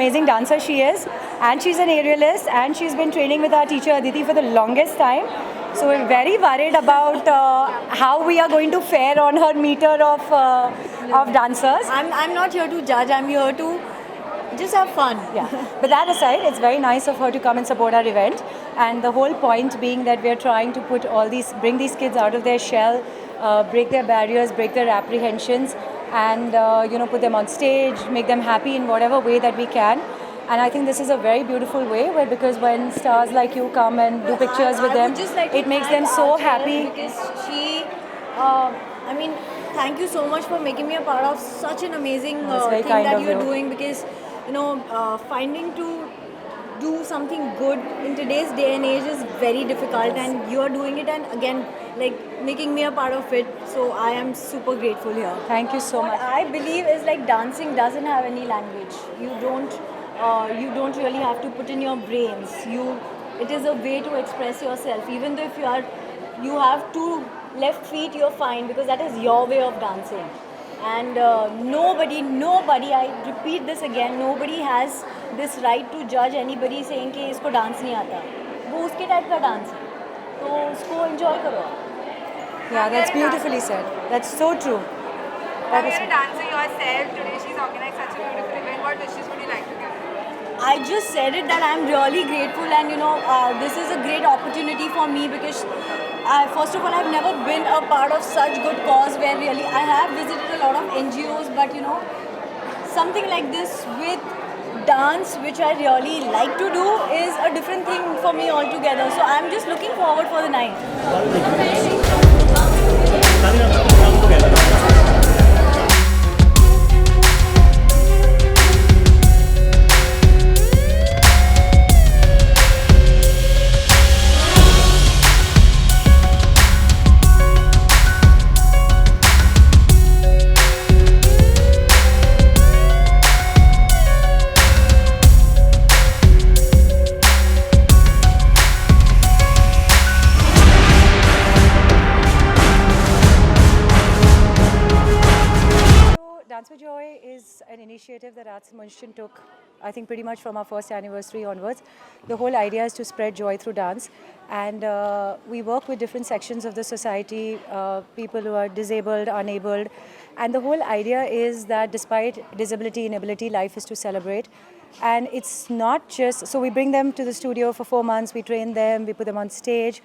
amazing dancer she is, and she's an aerialist, and she's been training with our teacher Aditi for the longest time. So we're very worried about how we are going to fare on her meter of dancers. I'm not here to judge. I'm here to just have fun. Yeah, but that aside, it's very nice of her to come and support our event. And the whole point being that we're trying to bring these kids out of their shell, break their barriers, break their apprehensions, and put them on stage, make them happy in whatever way that we can. And I think this is a very beautiful way, because when stars like you come and do pictures with them, it makes them so happy. Because she, thank you so much for making me a part of such an amazing thing that you're doing. Because finding to do something good in today's day and age is very difficult, and you are doing it, and again, like making me a part of it. So I am super grateful here. Thank you so much. What I believe is like dancing doesn't have any language. You don't really have to put in your brains. It is a way to express yourself. Even though if you have two left feet, you're fine, because that is your way of dancing. And nobody, I repeat this again, nobody has this right to judge anybody saying कि इसको dance नहीं आता. वो उसके type का dance है, तो उसको enjoy करो. Yeah, that's beautifully said. That's so true. Now you're a dancer yourself. Today she's organized such a beautiful event. What wishes would you like to give? I just said it that I'm really grateful, and this is a great opportunity for me, because first of all, I've never been a part of such good cause where really I have visited a lot of NGOs, but something like this with dance, which I really like to do, is a different thing for me altogether. So I'm just looking forward for the night. Dance for Joy is an initiative that Arts Munchen took, I think, pretty much from our first anniversary onwards. The whole idea is to spread joy through dance, and we work with different sections of the society, people who are disabled, unabled, and the whole idea is that despite disability, inability, life is to celebrate. And it's not just, so we bring them to the studio for 4 months, we train them, we put them on stage.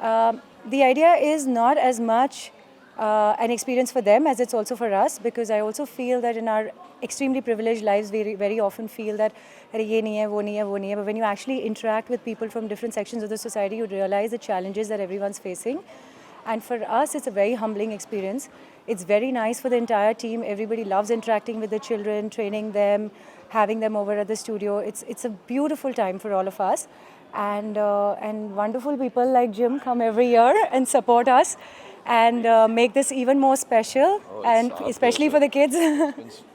The idea is not as much an experience for them as it's also for us, because I also feel that in our extremely privileged lives, we very often feel that ye nahi hai, wo nahi hai, wo nahi hai. But when you actually interact with people from different sections of the society, you realize the challenges that everyone's facing. And for us, it's a very humbling experience. It's very nice for the entire team. Everybody loves interacting with the children, training them, having them over at the studio. It's a beautiful time for all of us. And wonderful people like Jim come every year and support us and make this even more special, and especially for the kids.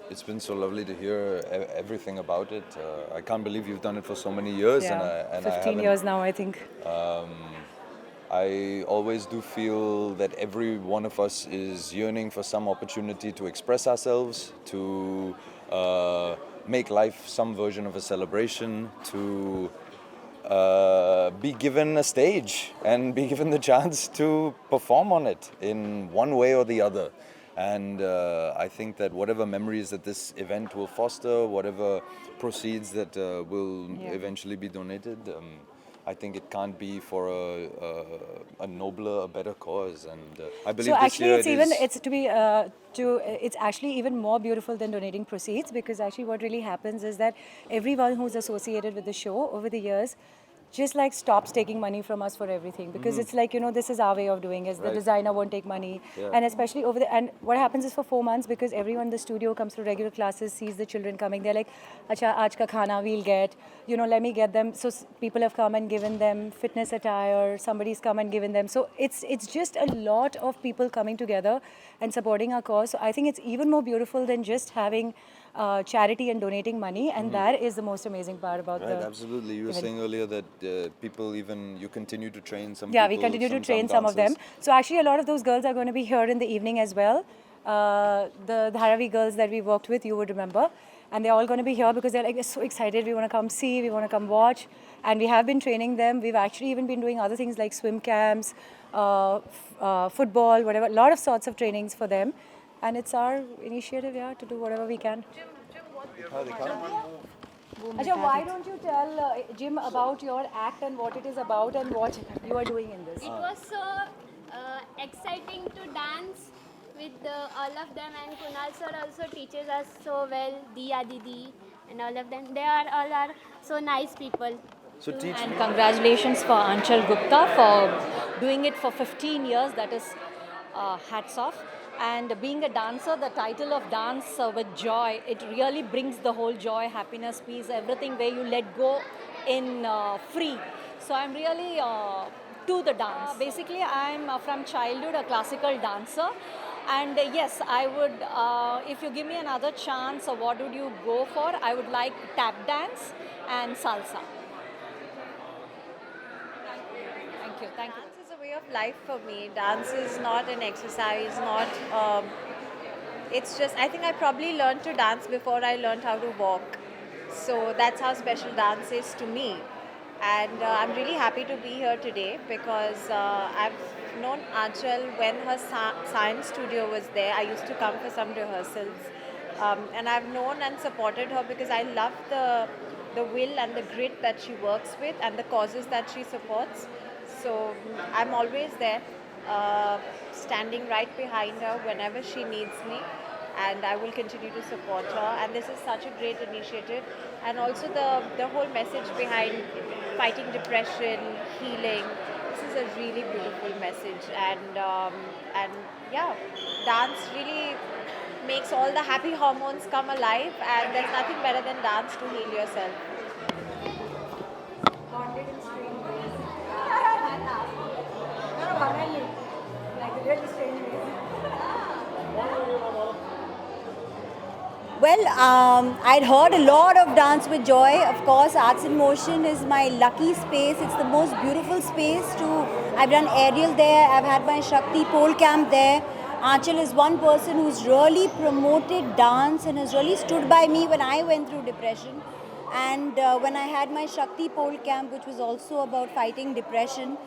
It's been so lovely to hear everything about it. I can't believe you've done it for so many years. Yeah, and 15 years now, I think. I always do feel that every one of us is yearning for some opportunity to express ourselves, to make life some version of a celebration, to be given a stage and be given the chance to perform on it in one way or the other. And I think that whatever memories that this event will foster, whatever proceeds that will eventually be donated, I think it can't be for a nobler, a better cause. And I believe so actually this year it's actually even more beautiful than donating proceeds, because actually what really happens is that everyone who's associated with the show over the years just like stops taking money from us for everything, because it's like, this is our way of doing it. The designer won't take money. And especially and what happens is for 4 months, because everyone in the studio comes through regular classes, sees the children coming, they're like, acha, aaj ka khana we'll get, let me get them. So people have come and given them fitness attire, somebody's come and given them. So it's just a lot of people coming together and supporting our cause. So I think it's even more beautiful than just having charity and donating money, and that is the most amazing part about the absolutely. You were saying earlier that people, even you continue to train some people. Yeah, we continue to train some of them. So actually a lot of those girls are going to be here in the evening as well. The Dharavi girls that we worked with, you would remember. and they're all going to be here because they're like, we're so excited, we want to come see, we want to come watch. And we have been training them. We've actually even been doing other things like swim camps, football, whatever, a lot of sorts of trainings for them. And it's our initiative, yeah, to do whatever we can. Acha, why don't you tell Jim about your act and what it is about and what you are doing in this? It was so exciting to dance with all of them, and Kunal sir also teaches us so well, Diya Didi and all of them. They are all are so nice people. So teach And me. congratulations for Anchal Gupta for doing it for 15 years. That is hats off. And being a dancer, the title of Dance with Joy, it really brings the whole joy, happiness, peace, everything where you let go in free. So I'm really to the dance. Basically, I'm from childhood a classical dancer. And yes, I would, if you give me another chance, what would you go for? I would like tap dance and salsa. Thank you. Thank you. Dance is a way of life for me. Dance is not an exercise, not. It's just, I think I probably learned to dance before I learned how to walk. So that's how special dance is to me. And I'm really happy to be here today because I've known Aanchal when her science studio was there. I used to come for some rehearsals. And I've known and supported her because I love the will and the grit that she works with and the causes that she supports. So I'm always there, standing right behind her whenever she needs me, and I will continue to support her. And this is such a great initiative, and also the whole message behind fighting depression, healing. This is a really beautiful message, and yeah, dance really makes all the happy hormones come alive, and there's nothing better than dance to heal yourself. Well, I'd heard a lot of Dance with Joy. Of course, Arts in Motion is my lucky space. It's the most beautiful space to. I've done aerial there. I've had my Shakti pole camp there. Aanchal is one person who's really promoted dance and has really stood by me when I went through depression. And when I had my Shakti pole camp, which was also about fighting depression,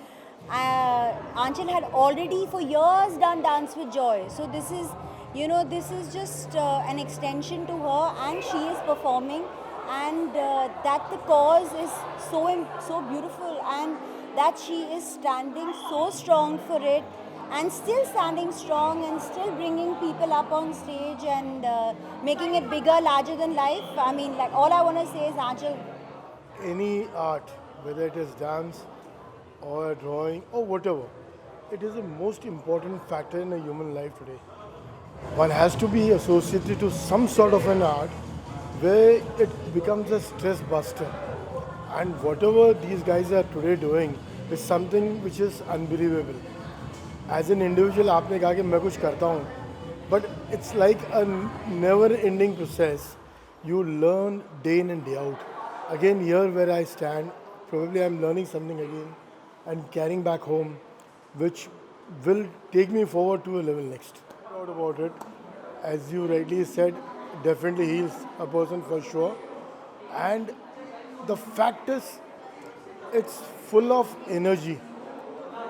Aanchal had already for years done Dance with Joy. So this is, this is just an extension to her, and she is performing, and that the cause is so beautiful, and that she is standing so strong for it, and still standing strong, and still bringing people up on stage and making it bigger, larger than life. I mean, like, all I want to say is, Aanchal, any art, whether it is dance or drawing or whatever, it is the most important factor in a human life today. One has to be associated to some sort of an art where it becomes a stress buster. And whatever these guys are today doing is something which is unbelievable. As an individual, आपने कहा कि मैं कुछ करता हूँ, but it's like a never-ending process. You learn day in and day out. Again, here where I stand, probably I'm learning something again and carrying back home, which will take me forward to a level next. Proud about it. As you rightly said, definitely he is a person for sure. And the fact is, it's full of energy.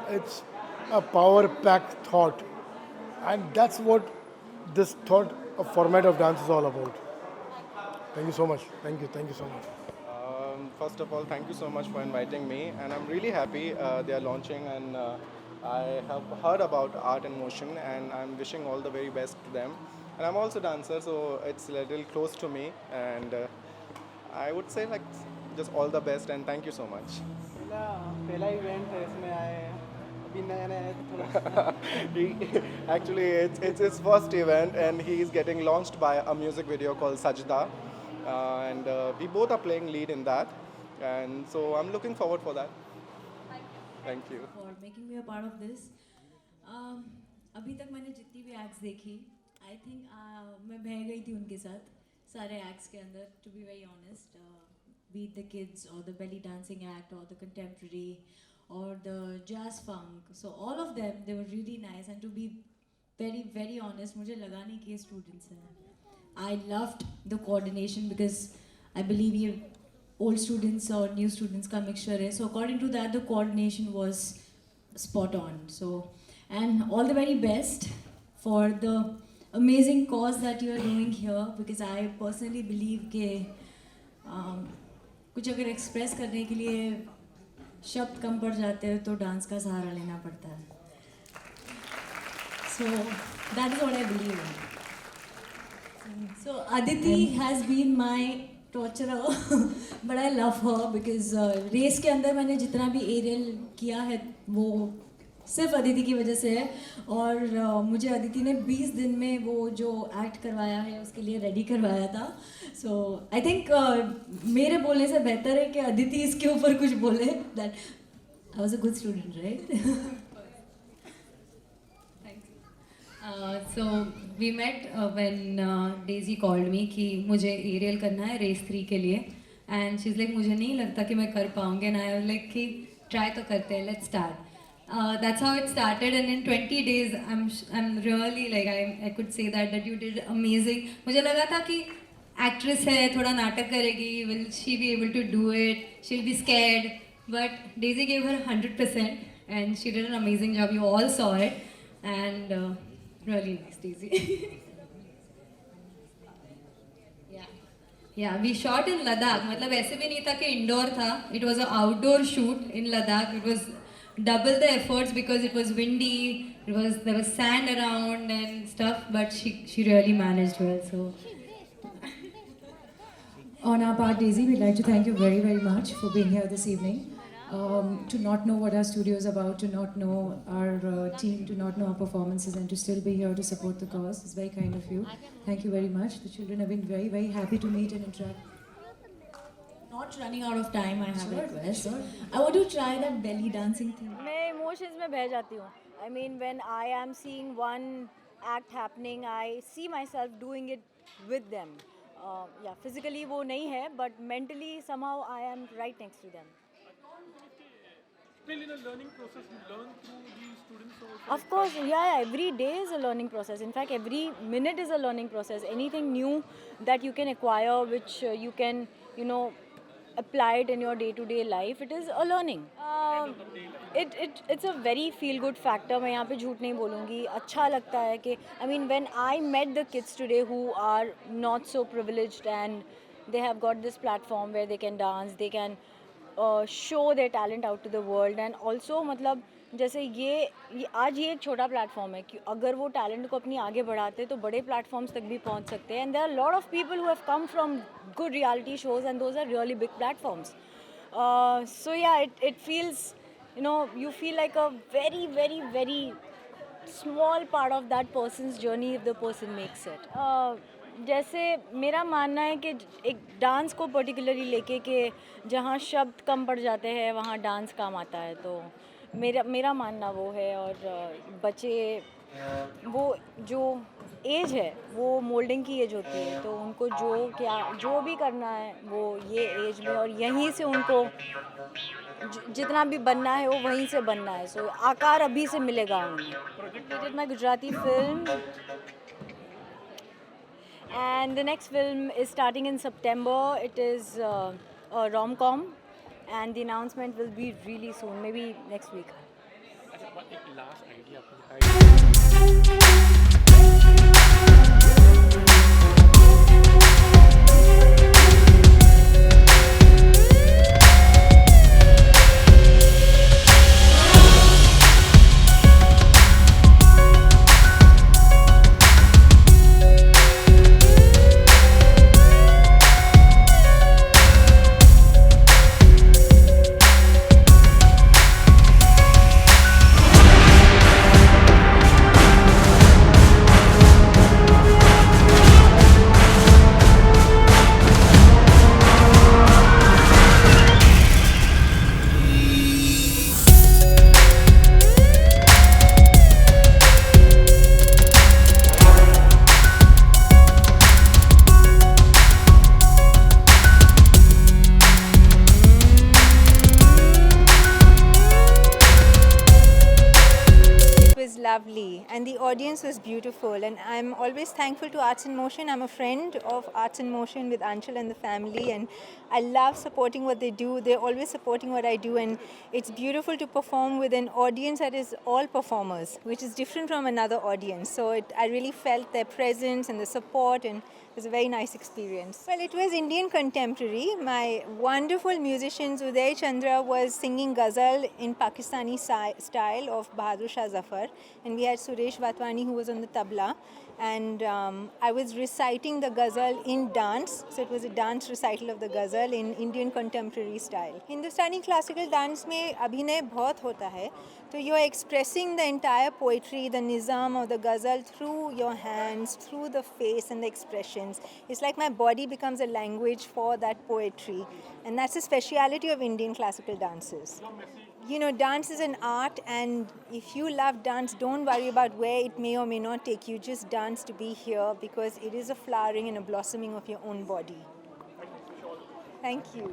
It's a power-packed thought. And that's what this thought, a format of dance is all about. Thank you so much. Thank you so much. First of all, thank you so much for inviting me, and I'm really happy they are launching, and I have heard about Art in Motion, and I'm wishing all the very best to them. And I'm also a dancer, so it's a little close to me, and I would say like just all the best, and thank you so much. पहला event है इसमें आए हैं अभी नया नया है थोड़ा Actually, it's his first event, and he is getting launched by a music video called Sajda, and we both are playing lead in that, and so I'm looking forward for that. Thank you. For making me a part of this. अभी तक मैंने जितनी भी acts देखी, I think मैं बह गई थी उनके साथ सारे एक्ट्स के अंदर. To be very honest, be it the kids or the belly dancing act or the contemporary or the jazz funk, so all of them, they were really nice. And to be very very honest, मुझे लगा नहीं कि ये students हैं. I loved the coordination because I believe you old students or new students का mixture है. So according to that, the coordination was spot on. So, and all the very best for the amazing cause that you are doing here, because I personally believe कि कुछ अगर express करने के लिए शब्द कम पड़ जाते हैं तो डांस का सहारा लेना पड़ता है. So that is what I believe in. So Aditi has been my torturer, but I love her because race के अंदर मैंने जितना भी एरियल किया है वो सिर्फ अदिति की वजह से है. और मुझे अदिति ने 20 दिन में वो जो एक्ट करवाया है उसके लिए रेडी करवाया था. सो आई थिंक मेरे बोलने से बेहतर है कि अदिति इसके ऊपर कुछ बोले. That I was a good student, right? So we met when Daisy called me कि मुझे एरियल करना है रेस 3 के लिए, and she's like मुझे नहीं लगता कि मैं कर पाऊँगी, and I was like कि try तो करते हैं, let's start. That's how it started, and in 20 days I'm really like I could say that you did amazing. मुझे लगा था कि एक्ट्रेस है, थोड़ा नाटक करेगी, will she be able to do it, she'll be scared, but Daisy gave her 100% and she did an amazing job. You all saw it, and really nice, Daisy. Yeah, we shot in Ladakh. मतलब ऐसे भी नहीं था कि indoor था. It was an outdoor shoot in Ladakh. It was double the efforts because it was windy. There was sand around and stuff, but she really managed well. So. On our part, Daisy, we'd like to thank you very, very much for being here this evening. To not know what our studio is about, to not know our team, to not know our performances, and to still be here to support the cause is very kind of you. Thank you very much. The children have been very, very happy to meet and interact. Not running out of time, I have a request. I want to try that belly dancing thing. मैं emotions में बह जाती हूँ. I mean, when I am seeing one act happening, I see myself doing it with them. Yeah, physically वो नहीं है, but mentally somehow I am right next to them. Still in a learning process, you learn through these students also. Of course, yeah, every day is a learning process. In fact, every minute is a learning process. Anything new that you can acquire, which you can, apply it in your day-to-day life, it is a learning. It's a very feel-good factor. मैं यहाँ पे झूठ नहीं बोलूँगी. अच्छा लगता है कि, I mean, when I met the kids today who are not so privileged and they have got this platform where they can dance, they can show their talent out to the world, and also मतलब जैसे ये आज ये एक छोटा platform है कि अगर वो टैलेंट को अपनी आगे बढ़ाते तो बड़े प्लेटफॉर्म्स तक भी पहुंच सकते हैं. And there are lot of people who have come from good reality shows and those are really big platforms. So yeah it feels, you feel like a very, very, very small part of that person's journey if the person makes it. जैसे मेरा मानना है कि एक dance को particularly लेके कि जहाँ शब्द कम पड़ जाते हैं वहाँ डांस काम आता है, तो मेरा मानना वो है. और बच्चे वो जो एज है वो मोल्डिंग की एज होती है, तो उनको जो भी करना है वो ये एज में और यहीं से उनको जितना भी बनना है वो वहीं से बनना है. सो आकार अभी से मिलेगा उन्हें. My Gujarati film, and the next film is starting in September. It is a rom-com, and the announcement will be really soon, maybe next week. एक last idea lovely, and the audience was beautiful. And I'm always thankful to Arts in Motion. I'm a friend of Arts in Motion with Anshul and the family, and I love supporting what they do. They're always supporting what I do, and it's beautiful to perform with an audience that is all performers, which is different from another audience. So I really felt their presence and the support, and it was a very nice experience. Well, it was Indian contemporary. My wonderful musician Uday Chandra was singing ghazal in Pakistani style of Bahadur Shah Zafar, and we had Suresh Vatwani who was on the tabla, and I was reciting the ghazal in dance. So it was a dance recital of the ghazal in Indian contemporary style. Hindustani classical dance में अभिनय बहुत होता है. So you're expressing the entire poetry, the nizam of the ghazal through your hands, through the face and the expressions. It's like my body becomes a language for that poetry. And that's the speciality of Indian classical dances. You know, dance is an art, and if you love dance, don't worry about where it may or may not take you. Just dance to be here, because it is a flowering and a blossoming of your own body. Thank you.